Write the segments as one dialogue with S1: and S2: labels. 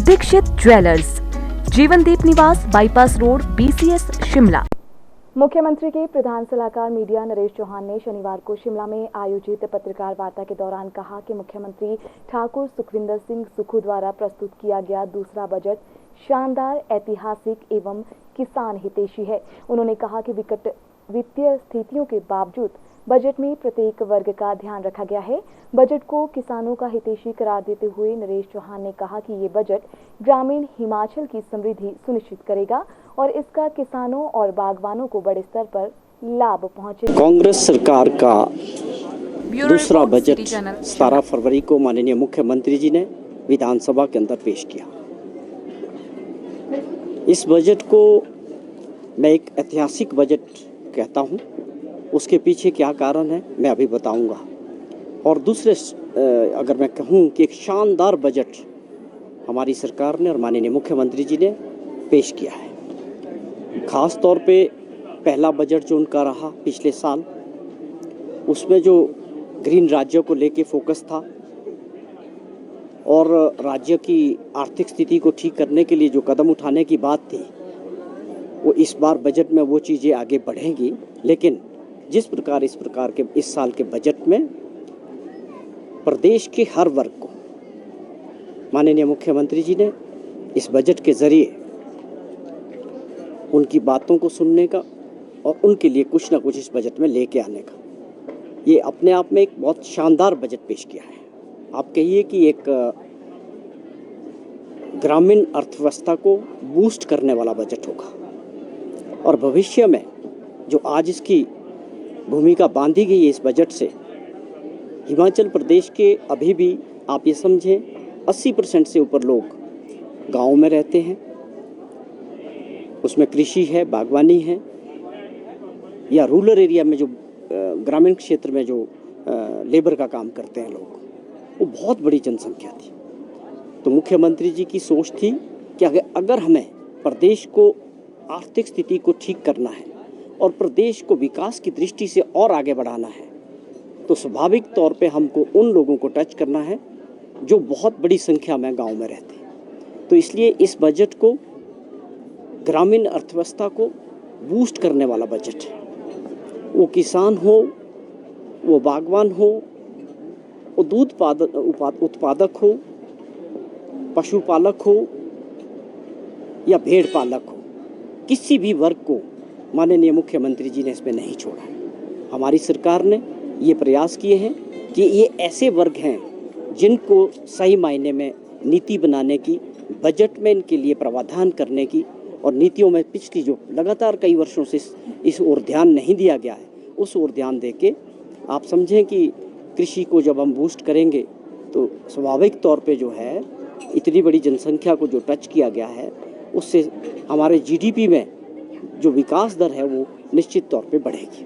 S1: Dixit jewellers, जीवनदीप निवास, bypass road, BCS, Shimla.
S2: मुख्यमंत्री के प्रधान सलाहकार मीडिया नरेश चौहान ने शनिवार को शिमला में आयोजित पत्रकार वार्ता के दौरान कहा कि मुख्यमंत्री ठाकुर सुखविंदर सिंह सुक्खू द्वारा प्रस्तुत किया गया दूसरा बजट शानदार, ऐतिहासिक एवं किसान हितैषी है। उन्होंने कहा कि विकट वित्तीय स्थितियों के बावजूद बजट में प्रत्येक वर्ग का ध्यान रखा गया है। बजट को किसानों का हितैषी करार देते हुए नरेश चौहान ने कहा कि ये बजट ग्रामीण हिमाचल की समृद्धि सुनिश्चित करेगा और इसका किसानों और बागवानों को बड़े स्तर पर लाभ पहुंचेगा।
S3: कांग्रेस सरकार का दूसरा बजट 17 फरवरी को माननीय मुख्यमंत्री जी ने विधानसभा के अंदर पेश किया। इस बजट को मैं एक ऐतिहासिक बजट कहता हूं। उसके पीछे क्या कारण है मैं अभी बताऊंगा। और दूसरे अगर मैं कहूं कि एक शानदार बजट हमारी सरकार ने और माननीय मुख्यमंत्री जी ने पेश किया है। खास तौर पे पहला बजट जो उनका रहा पिछले साल, उसमें जो ग्रीन राज्यों को लेके फोकस था और राज्य की आर्थिक स्थिति को ठीक करने के लिए जो कदम उठाने की बात थी, वो इस बार बजट में वो चीज़ें आगे बढ़ेंगी। लेकिन जिस प्रकार इस साल के बजट में प्रदेश के हर वर्ग को माननीय मुख्यमंत्री जी ने इस बजट के ज़रिए उनकी बातों को सुनने का और उनके लिए कुछ ना कुछ इस बजट में लेके आने का, ये अपने आप में एक बहुत शानदार बजट पेश किया है। आप कहिए कि एक ग्रामीण अर्थव्यवस्था को बूस्ट करने वाला बजट होगा और भविष्य में जो आज इसकी भूमिका बांधी गई है इस बजट से, हिमाचल प्रदेश के अभी भी आप ये समझें 80% से ऊपर लोग गाँव में रहते हैं। उसमें कृषि है, बागवानी है, या रूरल एरिया में जो ग्रामीण क्षेत्र में जो लेबर का काम करते हैं लोग, वो बहुत बड़ी जनसंख्या थी। तो मुख्यमंत्री जी की सोच थी कि अगर हमें प्रदेश को आर्थिक स्थिति को ठीक करना है और प्रदेश को विकास की दृष्टि से और आगे बढ़ाना है, तो स्वाभाविक तौर पे हमको उन लोगों को टच करना है जो बहुत बड़ी संख्या में गांव में रहते हैं। तो इसलिए इस बजट को ग्रामीण अर्थव्यवस्था को बूस्ट करने वाला बजट है। वो किसान हो, वो बागवान हो, वो दूध उत्पादक हो, पशुपालक हो या भेड़ पालक हो, किसी भी वर्ग को माननीय मुख्यमंत्री जी ने इसमें नहीं छोड़ा। हमारी सरकार ने ये प्रयास किए हैं कि ये ऐसे वर्ग हैं जिनको सही मायने में नीति बनाने की, बजट में इनके लिए प्रावधान करने की और नीतियों में पिछली जो लगातार कई वर्षों से इस ओर ध्यान नहीं दिया गया है, उस ओर ध्यान दे के आप समझें कि कृषि को जब हम बूस्ट करेंगे तो स्वाभाविक तौर पे जो है इतनी बड़ी जनसंख्या को जो टच किया गया है, उससे हमारे GDP में जो विकास दर है वो निश्चित तौर पे बढ़ेगी।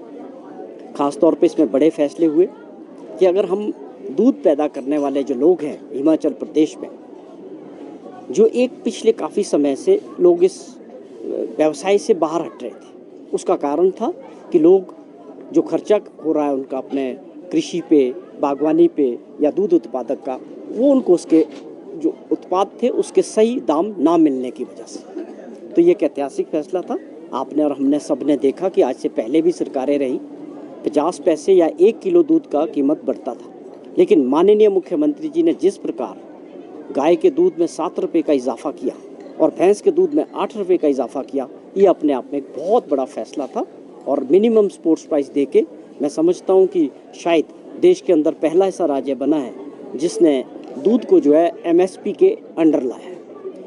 S3: खास तौर पे इसमें बड़े फैसले हुए कि अगर हम दूध पैदा करने वाले जो लोग हैं हिमाचल प्रदेश में, जो एक पिछले काफ़ी समय से लोग इस व्यवसाय से बाहर हट रहे थे, उसका कारण था कि लोग जो खर्चा हो रहा है उनका अपने कृषि पे, बागवानी पे या दूध उत्पादक का, वो उनको उसके जो उत्पाद थे उसके सही दाम ना मिलने की वजह से। तो ये एक ऐतिहासिक फैसला था। आपने और हमने सब ने देखा कि आज से पहले भी सरकारें रही 50 पैसे या 1 किलो दूध का कीमत बढ़ता था, लेकिन माननीय मुख्यमंत्री जी ने जिस प्रकार गाय के दूध में 7 रुपये का इजाफा किया और भैंस के दूध में 8 रुपये का इजाफा किया, ये अपने आप में एक बहुत बड़ा फैसला था। और मिनिमम सपोर्ट्स प्राइस दे के मैं समझता हूँ कि शायद देश के अंदर पहला ऐसा राज्य बना है जिसने दूध को जो है MSP के अंडर लाया है।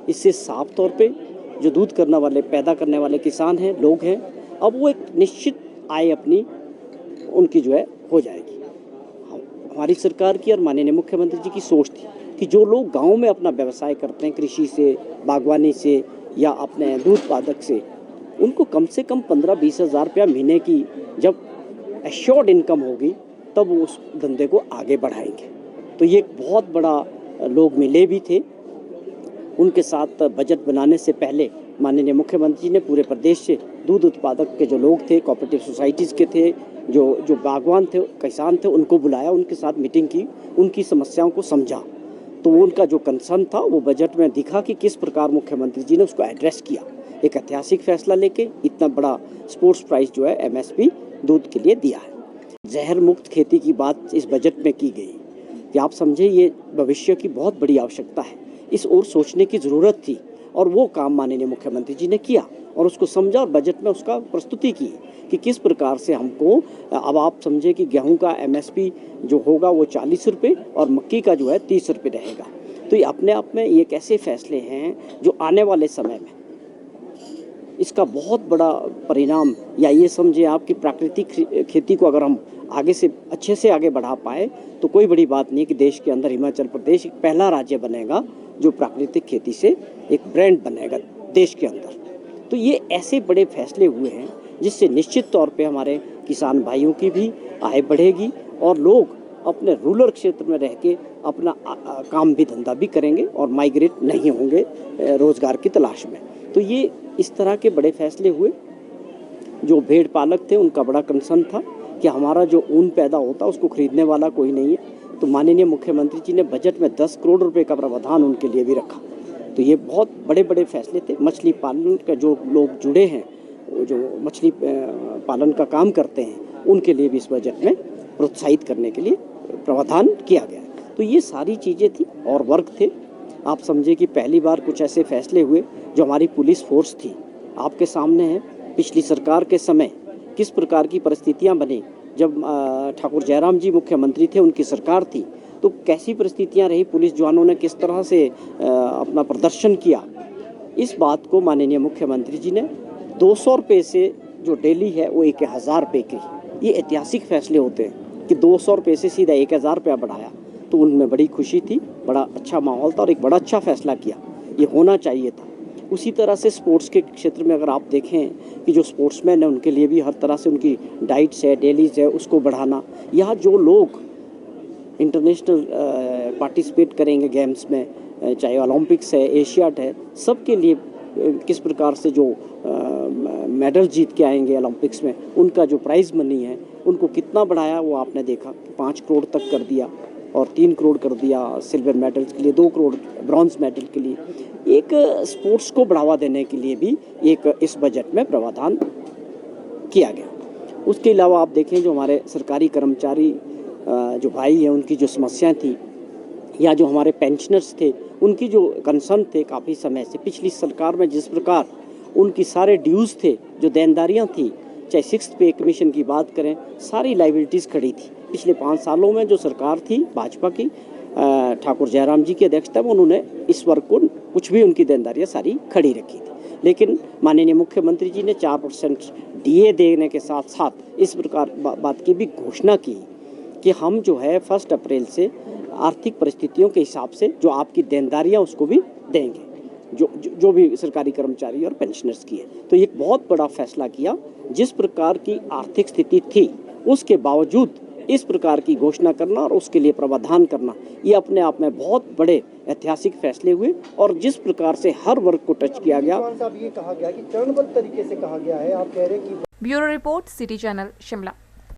S3: इससे साफ तौर पे जो दूध करने वाले, पैदा करने वाले किसान हैं, लोग हैं, अब वो एक निश्चित आय अपनी उनकी जो है हो जाएगी। हमारी सरकार की और माननीय मुख्यमंत्री जी की सोच थी कि जो लोग गांव में अपना व्यवसाय करते हैं कृषि से, बागवानी से या अपने दूध उत्पादक से, उनको कम से कम 15-20 हज़ार रुपया महीने की जब एश्योर्ड इनकम होगी तब वो उस धंधे को आगे बढ़ाएंगे। तो ये एक बहुत बड़ा लोग मिले भी थे। उनके साथ बजट बनाने से पहले माननीय मुख्यमंत्री ने पूरे प्रदेश से दूध उत्पादक के जो लोग थे, कोऑपरेटिव सोसाइटीज़ के थे, जो बागवान थे, किसान थे, उनको बुलाया, उनके साथ मीटिंग की, उनकी समस्याओं को समझा तो उनका जो कंसर्न था वो बजट में दिखा कि किस प्रकार मुख्यमंत्री जी ने उसको एड्रेस किया। एक ऐतिहासिक फैसला लेके इतना बड़ा स्पोर्ट्स प्राइस जो है एमएसपी दूध के लिए दिया है। जहर मुक्त खेती की बात इस बजट में की गई कि आप समझे ये भविष्य की बहुत बड़ी आवश्यकता है, इस ओर सोचने की ज़रूरत थी और वो काम माननीय मुख्यमंत्री जी ने किया और उसको समझा और बजट में उसका प्रस्तुति की कि किस प्रकार से हमको, अब आप समझे कि गेहूं का एमएसपी जो होगा वो 40 रुपये और मक्की का जो है 30 रुपये रहेगा। तो ये अपने आप में ये कैसे फैसले हैं जो आने वाले समय में इसका बहुत बड़ा परिणाम, या ये समझे आपकी प्राकृतिक खेती को अगर हम आगे से अच्छे से आगे बढ़ा पाए तो कोई बड़ी बात नहीं कि देश के अंदर हिमाचल प्रदेश एक पहला राज्य बनेगा जो प्राकृतिक खेती से एक ब्रांड बनेगा देश के अंदर। तो ये ऐसे बड़े फैसले हुए हैं जिससे निश्चित तौर पे हमारे किसान भाइयों की भी आय बढ़ेगी और लोग अपने रूरल क्षेत्र में रह के अपना काम भी धंधा भी करेंगे और माइग्रेट नहीं होंगे रोजगार की तलाश में। तो ये इस तरह के बड़े फैसले हुए। जो भेड़ पालक थे उनका बड़ा कंसर्न था कि हमारा जो ऊन पैदा होता उसको खरीदने वाला कोई नहीं है, तो माननीय मुख्यमंत्री जी ने बजट में 10 करोड़ रुपए का प्रावधान उनके लिए भी रखा। तो ये बहुत बड़े बड़े फैसले थे। मछली पालन का जो लोग जुड़े हैं, जो मछली पालन का काम करते हैं, उनके लिए भी इस बजट में प्रोत्साहित करने के लिए प्रावधान किया गया। तो ये सारी चीज़ें थी और वर्क थे। आप समझे कि पहली बार कुछ ऐसे फैसले हुए जो हमारी पुलिस फोर्स थी, आपके सामने है पिछली सरकार के समय किस प्रकार की परिस्थितियां बनी। जब ठाकुर जयराम जी मुख्यमंत्री थे, उनकी सरकार थी, तो कैसी परिस्थितियां रही, पुलिस जवानों ने किस तरह से अपना प्रदर्शन किया। इस बात को माननीय मुख्यमंत्री जी ने 200 रुपये से जो डेली है वो 1000 रुपये की, ये ऐतिहासिक फैसले होते हैं कि 200 रुपये से सीधा 1000 रुपया बढ़ाया। तो उनमें बड़ी खुशी थी, बड़ा अच्छा माहौल था और एक बड़ा अच्छा फैसला किया, ये होना चाहिए था। उसी तरह से स्पोर्ट्स के क्षेत्र में अगर आप देखें कि जो स्पोर्ट्समैन है उनके लिए भी हर तरह से उनकी डाइट्स है, डेलीज है, उसको बढ़ाना, या जो लोग इंटरनेशनल पार्टिसिपेट करेंगे गेम्स में, चाहे ओलंपिक्स है, एशियाड है, सबके लिए किस प्रकार से जो मेडल जीत के आएंगे ओलंपिक्स में, उनका जो प्राइज़ मनी है उनको कितना बढ़ाया वो आपने देखा। 5 करोड़ तक कर दिया और 3 करोड़ कर दिया सिल्वर मेडल्स के लिए, 2 करोड़ ब्रॉन्ज मेडल के लिए। एक स्पोर्ट्स को बढ़ावा देने के लिए भी एक इस बजट में प्रावधान किया गया। उसके अलावा आप देखें जो हमारे सरकारी कर्मचारी जो भाई हैं उनकी जो समस्याएं थी, या जो हमारे पेंशनर्स थे उनकी जो कंसर्न थे काफ़ी समय से, पिछली सरकार में जिस प्रकार उनकी सारे ड्यूज़ थे, जो देनदारियां थी, चाहे 6th पे कमीशन की बात करें, सारी लाइबिलिटीज़ खड़ी थी। पिछले 5 सालों में जो सरकार थी भाजपा की, ठाकुर जयराम जी की अध्यक्षता में, उन्होंने इस वर्ग को कुछ भी उनकी देनदारियां सारी खड़ी रखी थी। लेकिन माननीय मुख्यमंत्री जी ने 4% डीए देने के साथ साथ इस प्रकार बात की भी घोषणा की कि हम जो है 1 अप्रैल से आर्थिक परिस्थितियों के हिसाब से जो आपकी देनदारियां उसको भी देंगे, जो भी सरकारी कर्मचारी और पेंशनर्स की है। तो ये एक बहुत बड़ा फैसला किया। जिस प्रकार की आर्थिक स्थिति थी उसके बावजूद इस प्रकार की घोषणा करना और उसके लिए प्रावधान करना, ये अपने आप में बहुत बड़े ऐतिहासिक फैसले हुए। और जिस प्रकार से हर वर्ग को टच किया गया,
S4: साहब ये कहा गया कि चरणबद्ध तरीके से कहा गया है, आप कह रहे हैं कि।
S1: Bureau report, city channel, Shimla.